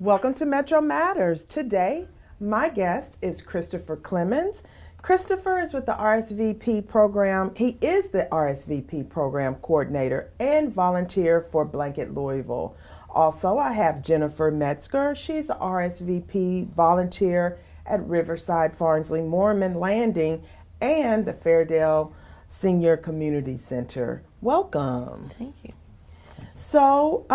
Welcome to Metro Matters. Today, my guest is Christopher Clements. Christopher is with the RSVP program. He is the RSVP program coordinator and volunteer for Blanket Louisville. Also, I have Jennifer Metzger. She's the RSVP volunteer at Riverside Farnsley Moorman Landing and the Fairdale Senior Community Center. Welcome. Thank you. So,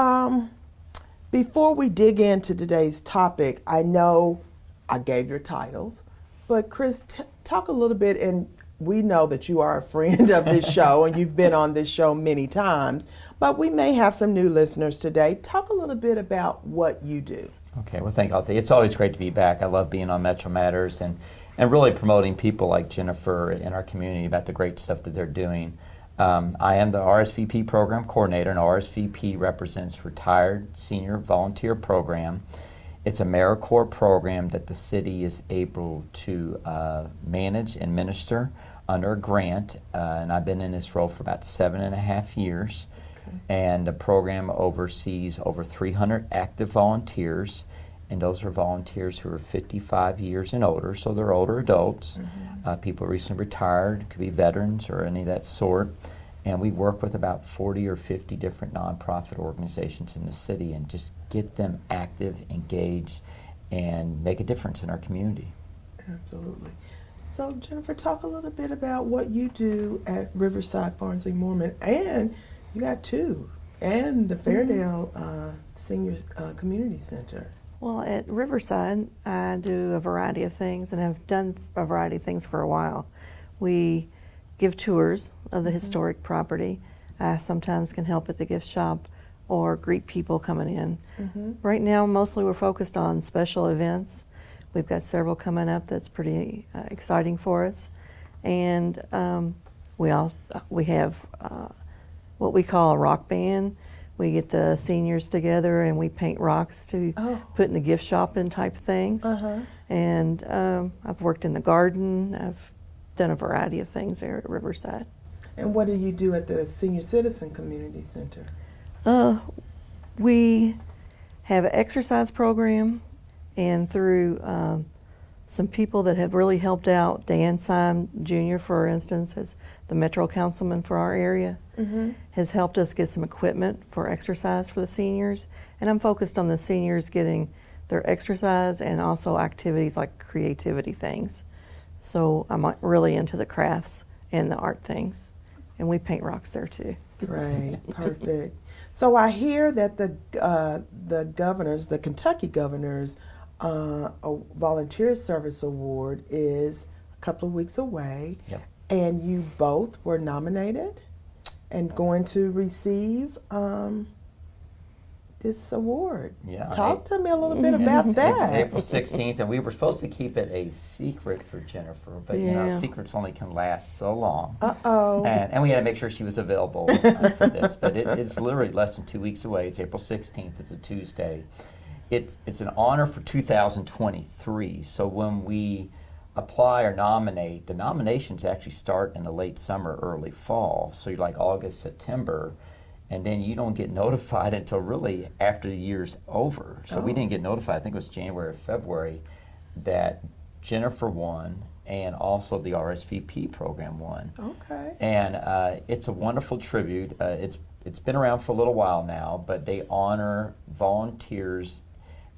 before we dig into today's topic, I know I gave your titles, but Chris, talk a little bit, and we know that you are a friend of this show and you've been on this show many times, but we may have some new listeners today. Talk a little bit about what you do. Okay, well, thank you, Althea. It's always great to be back. I love being on Metro Matters and really promoting people like Jennifer in our community about the great stuff that they're doing. I am the RSVP program coordinator, and RSVP represents Retired Senior Volunteer Program. It's a AmeriCorps program that the city is able to manage and administer under a grant, and I've been in this role for about 7.5 years. Okay. And the program oversees over 300 active volunteers, and those are volunteers who are 55 years and older, so they're older adults. Mm-hmm. People recently retired, could be veterans or any of that sort. And we work with about 40 or 50 different nonprofit organizations in the city and just get them active, engaged, and make a difference in our community. Absolutely. So Jennifer, talk a little bit about what you do at Riverside Farnsley Moorman, and you got two, and the Fairdale Senior Community Center. Well, at Riverside, I do a variety of things and have done a variety of things for a while. We give tours of the historic property. I sometimes can help at the gift shop or greet people coming in. Mm-hmm. Right now, mostly we're focused on special events. We've got several coming up that's pretty exciting for us. And we have what we call a rock band. We get the seniors together and we paint rocks to put in the gift shop and type things. Uh-huh. And I've worked in the garden. I've done a variety of things there at Riverside. And what do you do at the Senior Citizen Community Center? We have an exercise program, and through some people that have really helped out, Dan Syme Jr., for instance, as the Metro Councilman for our area, has helped us get some equipment for exercise for the seniors. And I'm focused on the seniors getting their exercise and also activities like creativity things. So I'm really into the crafts and the art things. And we paint rocks there too. Great, perfect. So I hear that the governors, the Kentucky governors, volunteer service award is a couple of weeks away. Yep. And you both were nominated and going to receive this award. Yeah. Talk to me a little bit about that. April 16th, and we were supposed to keep it a secret for Jennifer, but you know, secrets only can last so long. Uh-oh. And we had to make sure she was available for this, but it's literally less than 2 weeks away. It's April 16th. It's a Tuesday. It's an honor for 2023, so when we apply or nominate, the nominations actually start in the late summer, early fall, so you're like August, September, and then you don't get notified until really after the year's over. So we didn't get notified, I think it was January or February, that Jennifer won and also the RSVP program won. Okay. And it's a wonderful tribute. It's been around for a little while now, but they honor volunteers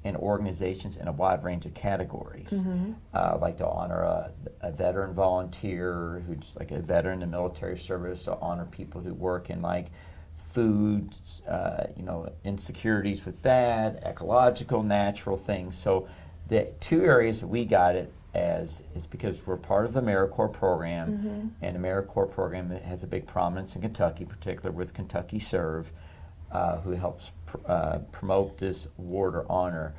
and organizations in a wide range of categories. Mm-hmm. Like to honor a veteran volunteer who's like a veteran in the military service, to honor people who work in like food, insecurities with that, ecological, natural things. So the two areas that we got it as is because we're part of the AmeriCorps program, and the AmeriCorps program has a big prominence in Kentucky, particularly with Kentucky Serve, who helps promote this award or honor.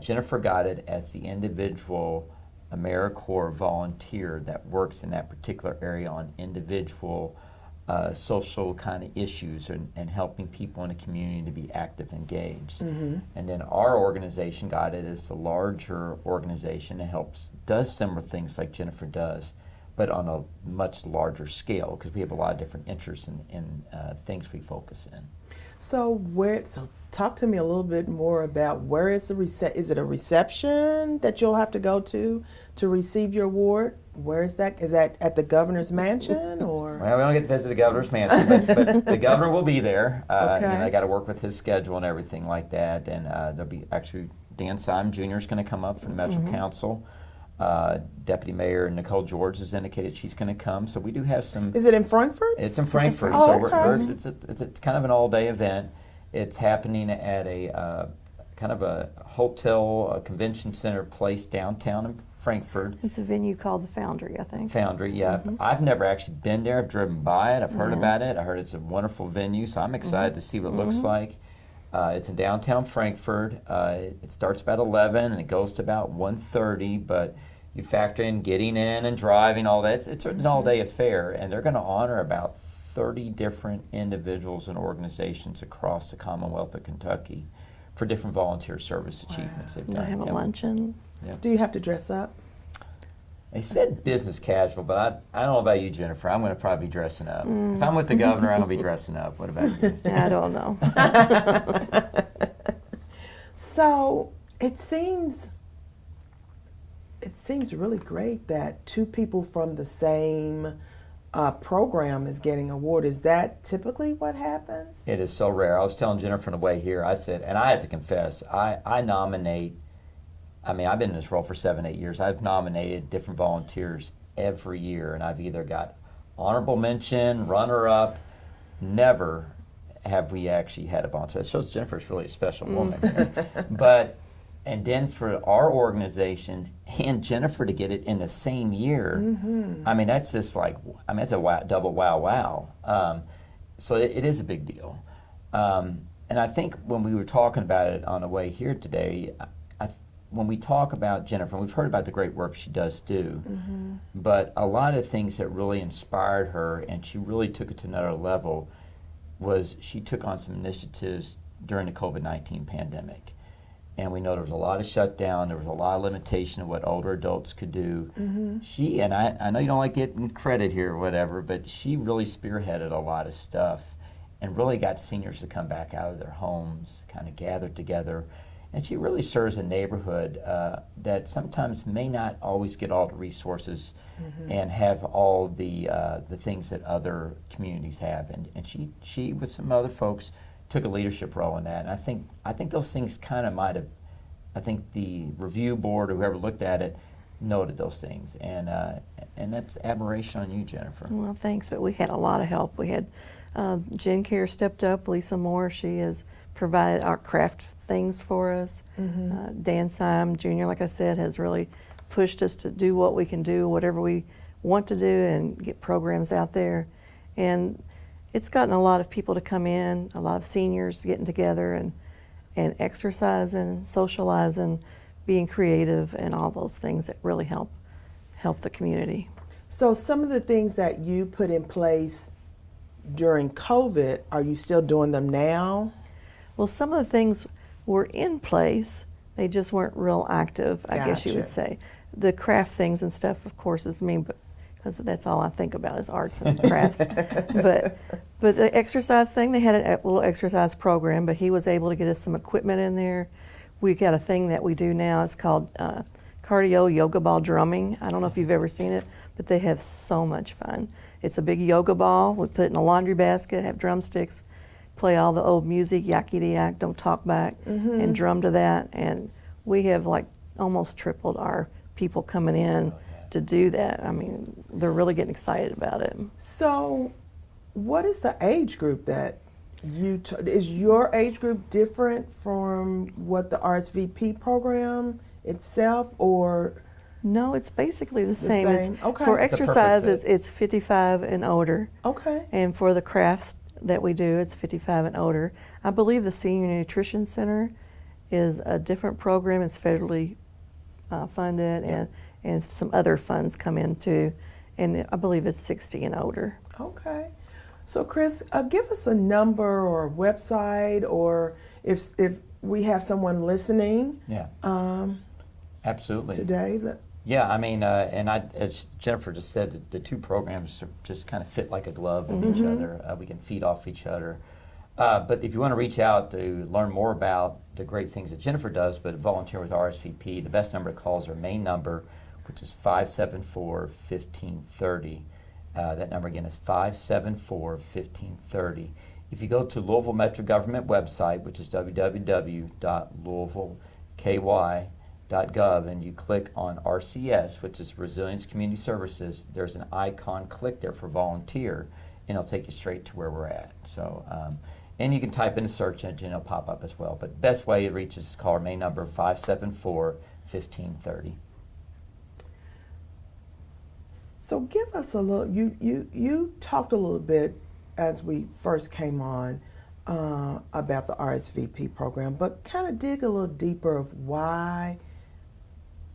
Jennifer got it as the individual AmeriCorps volunteer that works in that particular area on individual social kind of issues and helping people in the community to be active, engaged. And then our organization got it as the larger organization that does similar things like Jennifer does, but on a much larger scale because we have a lot of different interests in things we focus in. So talk to me a little bit more about where is is it a reception that you'll have to go to receive your award? Where is that? Is that at the governor's mansion or? Well, we don't get to visit the governor's mansion, but the governor will be there. Okay. I got to work with his schedule and everything like that. And there'll be actually Dan Syme Jr. is going to come up from the Metro Council. Deputy Mayor Nicole George has indicated she's going to come. So we do have some. Is it in Frankfurt? It's in Frankfurt. Oh, so okay. it's kind of an all-day event. It's happening at a kind of a hotel, a convention center place downtown in Frankfurt. It's a venue called the Foundry, I think. Foundry, yeah. I've never actually been there. I've driven by it. I've heard about it. I heard it's a wonderful venue, so I'm excited to see what it looks like. It's in downtown Frankfurt. It starts about 11 and it goes to about 1:30, but you factor in getting in and driving, all that. It's an all-day affair, and they're going to honor about 30 different individuals and organizations across the Commonwealth of Kentucky for different volunteer service achievements they've They done. have a luncheon. Yeah. Do you have to dress up? They said business casual, but I don't know about you, Jennifer. I'm going to probably be dressing up. If I'm with the governor, I'm going to be dressing up. What about you? I don't know. So it seems really great that two people from the same program is getting an award. Is that typically what happens? It is so rare. I was telling Jennifer on the way here, I said, and I have to confess, I nominate, I've been in this role for 7-8 years. I've nominated different volunteers every year, and I've either got honorable mention, runner-up. Never have we actually had a volunteer. That shows Jennifer's really a special woman here. And then for our organization and Jennifer to get it in the same year, that's just like, it's a double wow. So it is a big deal. And I think when we were talking about it on the way here today, when we talk about Jennifer, we've heard about the great work she does do, but a lot of things that really inspired her and she really took it to another level was she took on some initiatives during the COVID-19 pandemic. And we know there was a lot of shutdown, there was a lot of limitation of what older adults could do. She, and I know you don't like getting credit here or whatever, but she really spearheaded a lot of stuff and really got seniors to come back out of their homes, kind of gather together. And she really serves a neighborhood that sometimes may not always get all the resources and have all the things that other communities have. And she with some other folks, took a leadership role in that. And I think those things kind of might have, I think the review board or whoever looked at it noted those things. And that's admiration on you, Jennifer. Well, thanks, but we had a lot of help. We had Jen Care stepped up, Lisa Moore, she has provided our craft things for us. Dan Syme Jr., like I said, has really pushed us to do what we can do, whatever we want to do, and get programs out there. And it's gotten a lot of people to come in, a lot of seniors getting together and exercising, socializing, being creative, and all those things that really help the community. So some of the things that you put in place during COVID, are you still doing them now? Well, some of the things were in place, they just weren't real active, I guess you would say. The craft things and stuff, of course, is me, but because that's all I think about is arts and crafts. but the exercise thing, they had a little exercise program, but he was able to get us some equipment in there. We got a thing that we do now, it's called cardio yoga ball drumming. I don't know if you've ever seen it, but they have so much fun. It's a big yoga ball, we put it in a laundry basket, have drumsticks, play all the old music, yakety-yak, don't talk back, and drum to that. And we have like almost tripled our people coming in to do that. They're really getting excited about it. So what is the age group that is your age group different from what the RSVP program itself, or? No, it's basically the same. Okay. For exercise, it's 55 and older. Okay. And for the crafts that we do, it's 55 and older. I believe the Senior Nutrition Center is a different program. It's federally funded, and some other funds come in too. And I believe it's 60 and older. Okay. So Chris, give us a number or a website, or if we have someone listening. Yeah. Absolutely. Today. Yeah, I mean, and as Jennifer just said, the two programs just kind of fit like a glove with each other. We can feed off each other. But if you want to reach out to learn more about the great things that Jennifer does, but volunteer with RSVP, the best number to call is our main number, which is 574-1530. That number again is 574-1530. If you go to Louisville Metro Government website, which is www.louisvilleky.gov, and you click on RCS, which is Resilience Community Services, there's an icon. Click there for volunteer, and it'll take you straight to where we're at. So, and you can type in a search engine, it'll pop up as well. But best way to reach us is call our main number, 574-1530. So give us a little, you talked a little bit as we first came on about the RSVP program, but kind of dig a little deeper of why,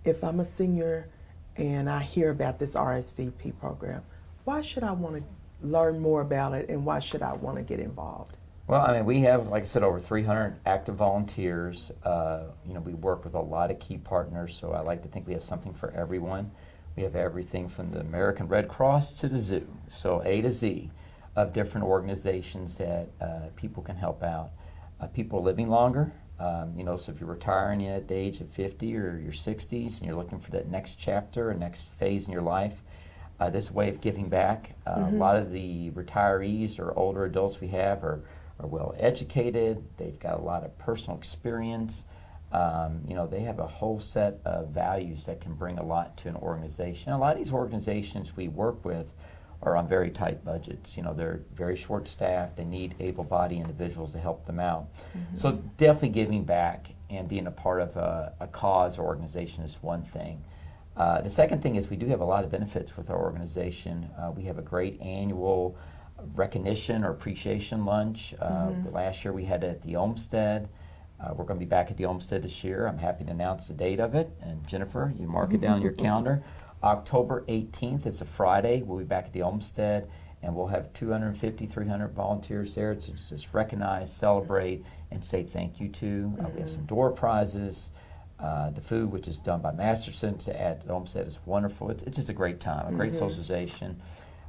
if I'm a senior and I hear about this RSVP program, why should I want to learn more about it, and why should I want to get involved? Well, I mean, we have, like I said, over 300 active volunteers. We work with a lot of key partners, so I like to think we have something for everyone. We have everything from the American Red Cross to the zoo, so A to Z of different organizations that people can help out. People are living longer, so if you're retiring at the age of 50 or your 60s and you're looking for that next chapter or next phase in your life, this is a way of giving back. A lot of the retirees or older adults we have are well educated. They've got a lot of personal experience. They have a whole set of values that can bring a lot to an organization. A lot of these organizations we work with are on very tight budgets. They're very short-staffed. They need able-bodied individuals to help them out. So definitely giving back and being a part of a cause or organization is one thing. The second thing is we do have a lot of benefits with our organization. We have a great annual recognition or appreciation lunch. Last year we had it at the Olmsted. We're going to be back at the Olmsted this year. I'm happy to announce the date of it. And Jennifer, you mark it down on your calendar. October 18th, it's a Friday. We'll be back at the Olmsted, and we'll have 250, 300 volunteers there to just recognize, celebrate, and say thank you to. We have some door prizes. The food, which is done by Masterson at Olmsted, is wonderful. It's just a great time, a great socialization.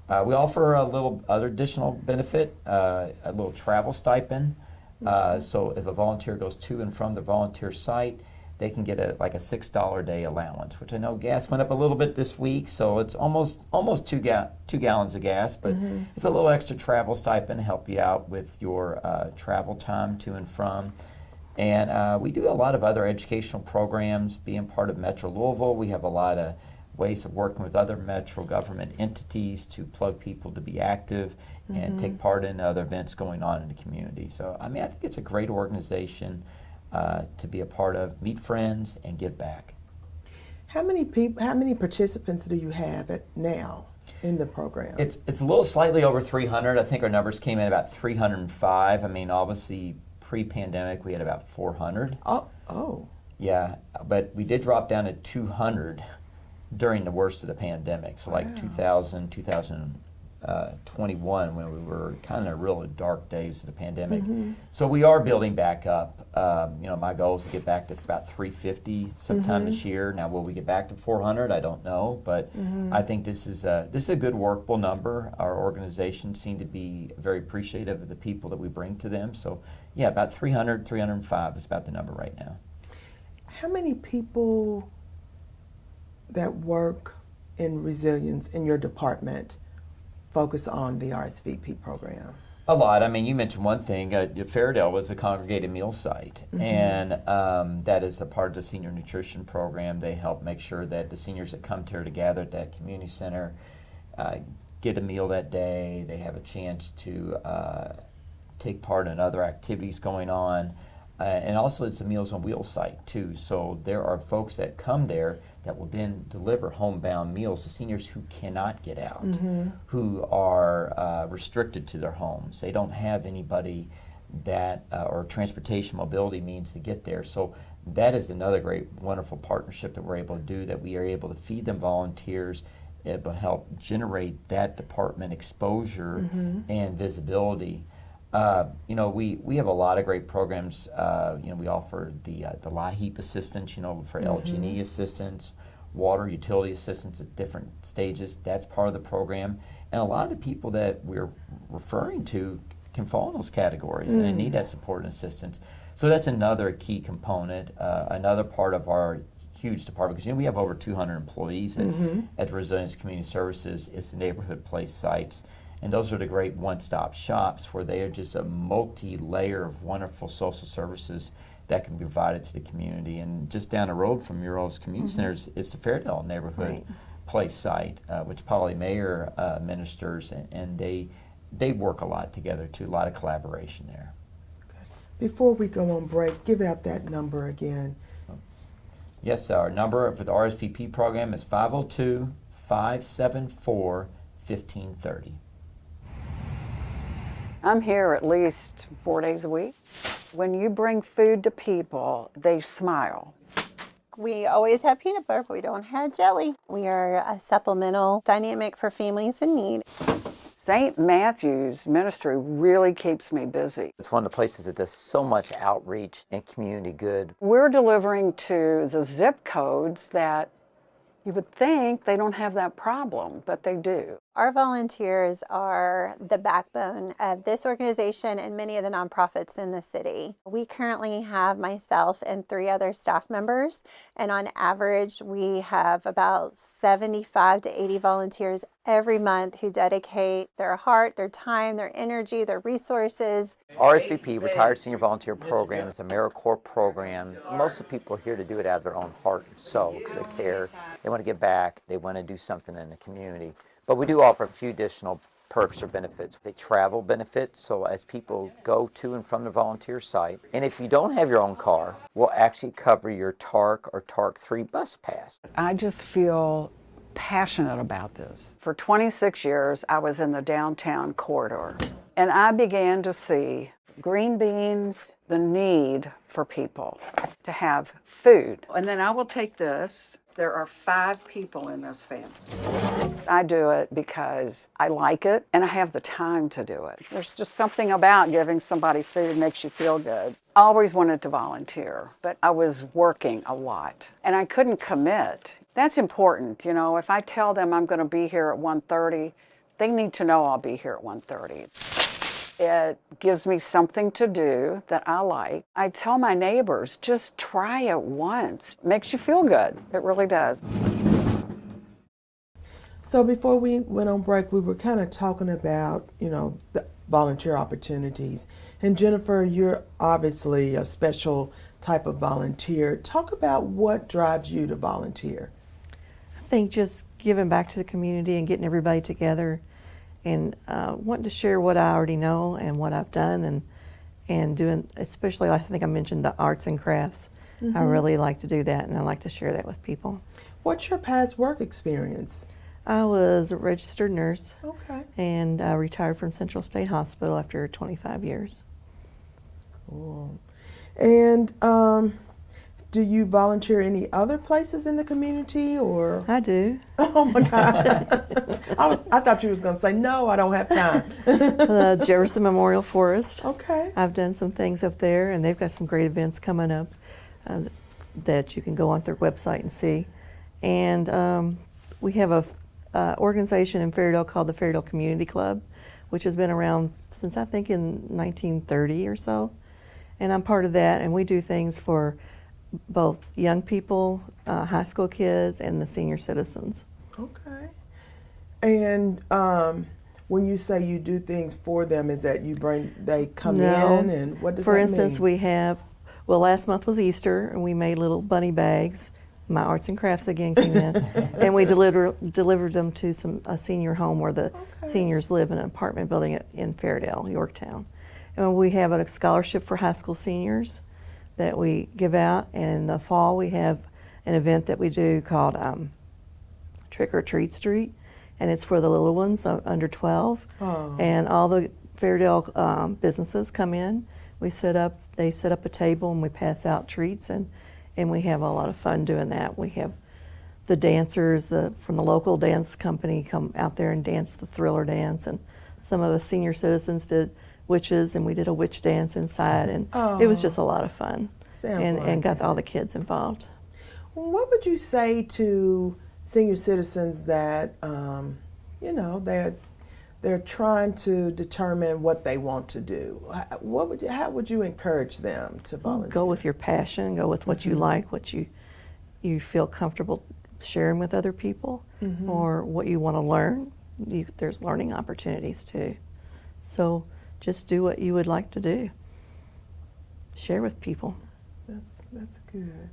We offer a little other additional benefit, a little travel stipend. So if a volunteer goes to and from the volunteer site, they can get a $6 a day allowance, which I know gas went up a little bit this week, so it's almost 2 gallons of gas, but it's a little extra travel stipend to help you out with your travel time to and from. And we do a lot of other educational programs. Being part of Metro Louisville, we have a lot of ways of working with other Metro government entities to plug people to be active and take part in other events going on in the community. So, I mean, I think it's a great organization to be a part of, meet friends, and give back. How many participants do you have now in the program? It's a little slightly over 300. I think our numbers came in about 305. I mean, obviously, pre-pandemic, we had about 400. Oh. Yeah, but we did drop down to 200 during the worst of the pandemic. So like 2021, when we were kind of real dark days of the pandemic. So we are building back up. My goal is to get back to about 350 sometime this year. Now, will we get back to 400? I don't know, but I think this is a good workable number. Our organizations seem to be very appreciative of the people that we bring to them. So yeah, about 300, 305 is about the number right now. How many people that work in resilience in your department focus on the RSVP program? A lot. I mean, you mentioned one thing. Fairdale was a congregated meal site, and that is a part of the senior nutrition program. They help make sure that the seniors that come here to gather at that community center get a meal that day. They have a chance to take part in other activities going on. And also it's a Meals on Wheels site too. So there are folks that come there that will then deliver homebound meals to seniors who cannot get out, who are restricted to their homes. They don't have anybody that, or transportation mobility means to get there. So that is another great, wonderful partnership that we're able to do, that we are able to feed them volunteers. It will help generate that department exposure and visibility. We have a lot of great programs. We offer the LIHEAP assistance, for LG&E assistance. water, utility assistance at different stages. That's part of the program. And a lot of the people that we're referring to can fall in those categories and they need that support and assistance. So that's another key component, another part of our huge department, because we have over 200 employees at Resilience Community Services. It's the neighborhood place sites, and those are the great one-stop shops where they are just a multi-layer of wonderful social services that can be provided to the community. And just down the road from Murray's Community Centers is the Fairdale neighborhood place site, which Polly Mayer ministers, and they work a lot together too, a lot of collaboration there. Before we go on break, give out that number again. Yes, our number for the RSVP program is 502-574-1530. I'm here at least 4 days a week. When you bring food to people, they smile. We always have peanut butter, but we don't have jelly. We are a supplemental dynamic for families in need. St. Matthew's ministry really keeps me busy. It's one of the places that does so much outreach and community good. We're delivering to the zip codes that you would think they don't have that problem, but they do. Our volunteers are the backbone of this organization and many of the nonprofits in the city. We currently have myself and 3 other staff members, and on average, we have about 75 to 80 volunteers every month who dedicate their heart, their time, their energy, their resources. RSVP, Retired Senior Volunteer Program, is a AmeriCorps program. Most of the people are here to do it out of their own heart and soul because they care, they want to give back, they want to do something in the community. But we do offer a few additional perks or benefits. They travel benefits, so as people go to and from the volunteer site, and if you don't have your own car, we'll actually cover your TARC or TARC 3 bus pass. I just feel passionate about this. For 26 years, I was in the downtown corridor, and I began to see green beans, the need for people to have food. And then I will take this. There are 5 people in this family. I do it because I like it and I have the time to do it. There's just something about giving somebody food makes you feel good. I always wanted to volunteer, but I was working a lot and I couldn't commit. That's important. You know, if I tell them I'm going to be here at 1:30, they need to know I'll be here at 1:30. It gives me something to do that I like. I tell my neighbors, just try it once. It makes you feel good. It really does. So before we went on break, we were kind of talking about, the volunteer opportunities. And Jennifer, you're obviously a special type of volunteer. Talk about what drives you to volunteer. I think just giving back to the community and getting everybody together and wanting to share what I already know and what I've done and doing, especially I think I mentioned the arts and crafts. I really like to do that and I like to share that with people. What's your past work experience? I was a registered nurse. Okay. And I retired from Central State Hospital after 25 years. Cool. And do you volunteer any other places in the community or? I do. Oh my God. I thought you was going to say, no, I don't have time. Jefferson Memorial Forest. Okay. I've done some things up there and they've got some great events coming up that you can go on their website and see. And we have a organization in Fairdale called the Fairdale Community Club, which has been around since I think in 1930 or so. And I'm part of that, and we do things for both young people, high school kids, and the senior citizens. Okay. And when you say you do things for them, is that they come in, and what does that mean? For instance, we have, last month was Easter, and we made little bunny bags. My arts and crafts again came in, and we delivered them to a senior home where the seniors live in an apartment building in Fairdale, Yorktown. And we have a scholarship for high school seniors that we give out. And in the fall, we have an event that we do called Trick or Treat Street, and it's for the little ones under 12. Oh. And all the Fairdale businesses come in. They set up a table, and we pass out treats, and we have a lot of fun doing that. We have the dancers from the local dance company come out there and dance the Thriller dance, and some of the senior citizens did witches, and we did a witch dance inside, and it was just a lot of fun. And got all the kids involved. What would you say to senior citizens that, they're trying to determine what they want to do? How would you encourage them to volunteer? Go with your passion, go with what you like, what you feel comfortable sharing with other people, or what you want to learn. There's learning opportunities too. So just do what you would like to do. Share with people. That's good.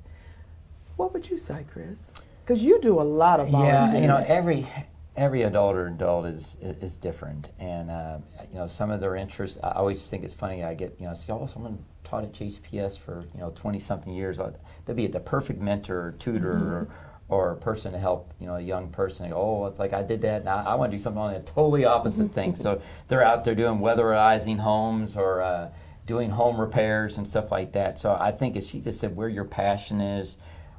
What would you say, Chris? Because you do a lot of volunteering. Yeah, every adult is different, and some of their interests. I always think it's funny. I get someone taught at JCPS for 20-something years. They'd be the perfect mentor or tutor or a person to help a young person. They go, it's like I did that, and I want to do something on a totally opposite thing. So they're out there doing weatherizing homes or doing home repairs and stuff like that. So I think, as she just said, where your passion is,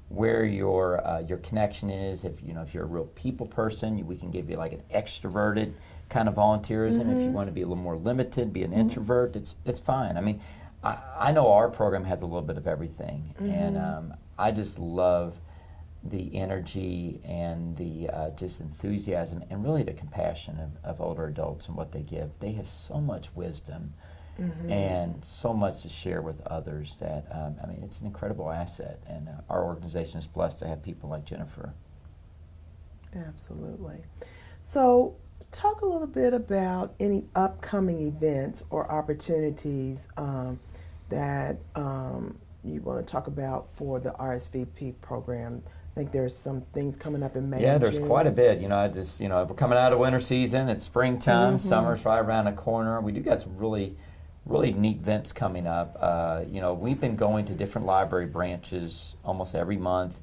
where your connection is. If you're a real people person, we can give you like an extroverted kind of volunteerism. If you want to be a little more limited, be an introvert, it's fine. I mean, I know our program has a little bit of everything, and I just love the energy and the just enthusiasm and really the compassion of older adults and what they give. They have so much wisdom and so much to share with others that, it's an incredible asset, and our organization is blessed to have people like Jennifer. Absolutely. So talk a little bit about any upcoming events or opportunities that you want to talk about for the RSVP program. I think there's some things coming up in May. Yeah, there's quite a bit. We're coming out of winter season. It's springtime. Summer's right around the corner. We do got some really neat events coming up. We've been going to different library branches almost every month,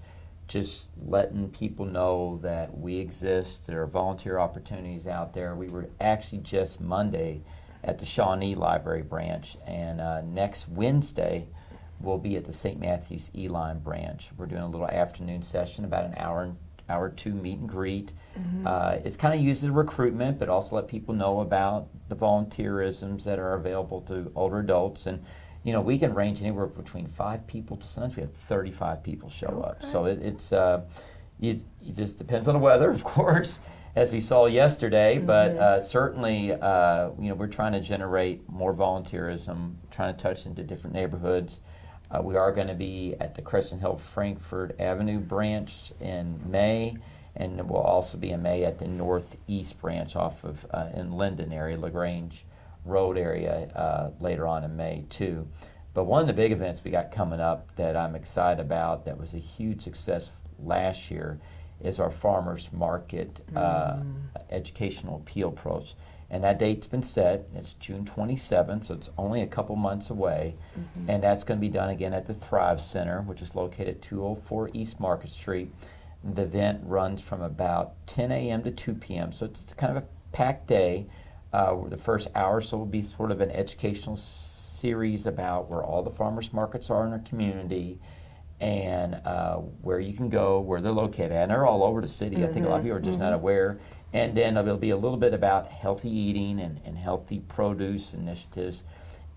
just letting people know that we exist. There are volunteer opportunities out there. We were actually just Monday at the Shawnee Library branch, and next Wednesday we'll be at the St. Matthew's Eline branch. We're doing a little afternoon session, about an hour or two meet and greet. It's kind of used as recruitment, but also let people know about the volunteerisms that are available to older adults. And we can range anywhere between 5 people to sometimes we have 35 people show up. So it just depends on the weather, of course, as we saw yesterday. But certainly, we're trying to generate more volunteerism, trying to touch into different neighborhoods. We are going to be at the Crescent Hill Frankfurt Avenue branch in May, and we'll also be in May at the Northeast branch off of in Linden area, LaGrange Road area, later on in May too. But one of the big events we got coming up that I'm excited about, that was a huge success last year, is our Farmers Market educational appeal approach. And that date's been set. It's June 27th, so it's only a couple months away. And that's going to be done again at the Thrive Center, which is located at 204 East Market Street. The event runs from about 10 a.m. to 2 p.m., so it's kind of a packed day. The first hour or so will be sort of an educational series about where all the farmers markets are in our community, and where you can go, where they're located. And they're all over the city. I think a lot of people are just not aware. And then there'll be a little bit about healthy eating and healthy produce initiatives.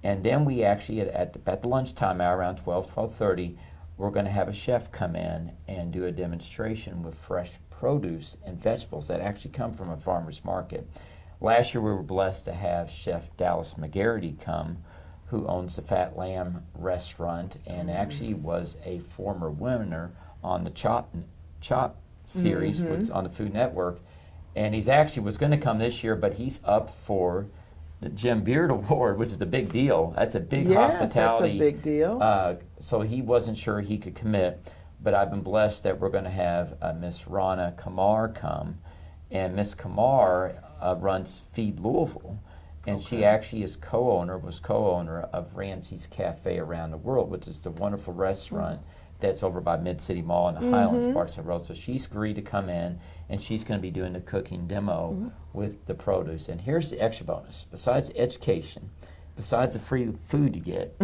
And then we actually, at the lunchtime hour, around 12:30, we're going to have a chef come in and do a demonstration with fresh produce and vegetables that actually come from a farmer's market. Last year we were blessed to have Chef Dallas McGarity come, who owns the Fat Lamb restaurant and actually was a former winner on the Chop series on the Food Network. And he's actually was going to come this year, but he's up for the Jim Beard Award, which is a big deal. That's a big hospitality. That's a big deal. So he wasn't sure he could commit, but I've been blessed that we're going to have Miss Rana Kamar come. And Miss Kamar runs Feed Louisville. And she actually was co-owner of Ramsey's Cafe Around the World, which is the wonderful restaurant that's over by Mid-City Mall in the Highlands parts of the road. So she's agreed to come in, and she's going to be doing the cooking demo with the produce. And here's the extra bonus. Besides education, besides the free food you get,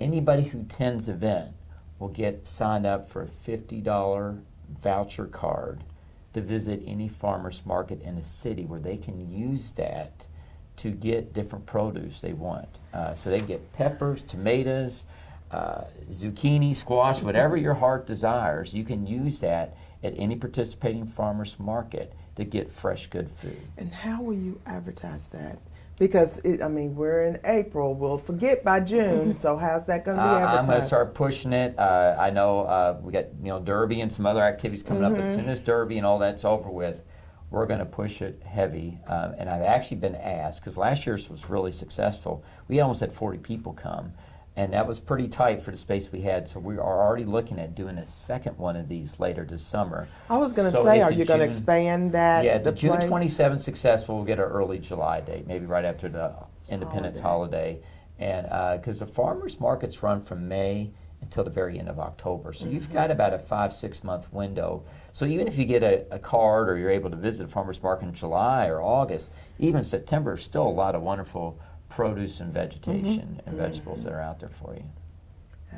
anybody who attends the event will get signed up for a $50 voucher card to visit any farmer's market in the city, where they can use that to get different produce they want. So they get peppers, tomatoes, zucchini, squash, whatever your heart desires, you can use that at any participating farmer's market to get fresh, good food. And how will you advertise that? Because, we're in April. We'll forget by June. So how's that going to be advertised? I'm going to start pushing it. I know we got Derby and some other activities coming up. As soon as Derby and all that's over with, we're going to push it heavy. And I've actually been asked, because last year's was really successful. We almost had 40 people come. And that was pretty tight for the space we had, so we are already looking at doing a second one of these later this summer. I was going to say, are you going to expand that? Yeah, the June 27th successful, we'll get our early July date, maybe right after the Independence holiday. And because the farmers markets run from May until the very end of October, so you've got about a 5-6 month window. So even if you get a card or you're able to visit a farmers market in July or August, even September, still a lot of wonderful produce and vegetation and vegetables that are out there for you.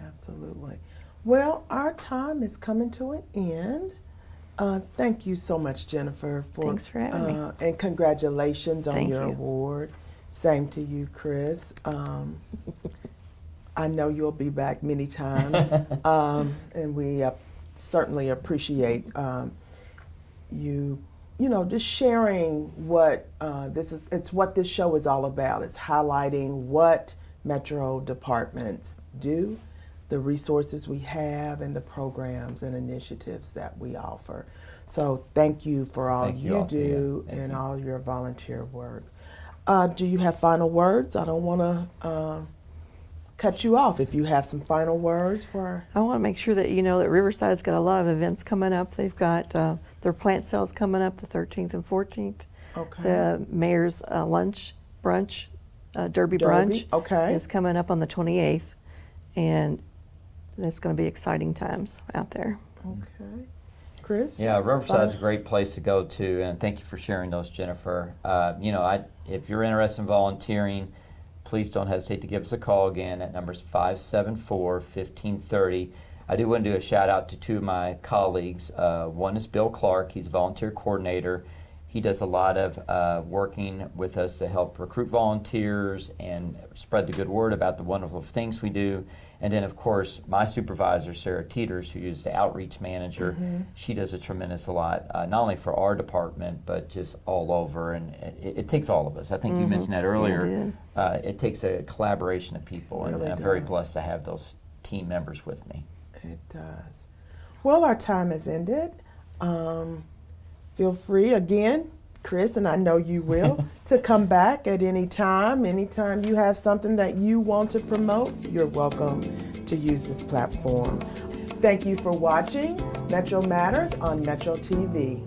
Absolutely. Well, our time is coming to an end. Thank you so much, Jennifer. Thanks for having me. And congratulations on Thank your you. award. Same to you, Chris. I know you'll be back many times, and we certainly appreciate you just sharing what it's what this show is all about. It's highlighting what Metro departments do, the resources we have, and the programs and initiatives that we offer. So thank you for all you do and all your volunteer work. Do you have final words? I don't want to cut you off. If you have some final words for... I want to make sure that you know that Riverside's got a lot of events coming up. They've got their plant sales coming up the 13th and 14th. Okay. The mayor's brunch, Derby brunch is coming up on the 28th. And it's going to be exciting times out there. Okay. Chris? Yeah, Riverside's a great place to go to, and thank you for sharing those, Jennifer. If you're interested in volunteering, please don't hesitate to give us a call again. That number is 574-1530. I do want to do a shout out to two of my colleagues. One is Bill Clark. He's a volunteer coordinator. He does a lot of working with us to help recruit volunteers and spread the good word about the wonderful things we do. And then, of course, my supervisor, Sarah Teeters, who is the outreach manager, she does a tremendous lot, not only for our department, but just all over. And it takes all of us. I think you mentioned that earlier. It takes a collaboration of people, and I'm very blessed to have those team members with me. It does. Well, our time has ended. Feel free again, Chris, and I know you will, to come back at any time. Anytime you have something that you want to promote, you're welcome to use this platform. Thank you for watching Metro Matters on Metro TV.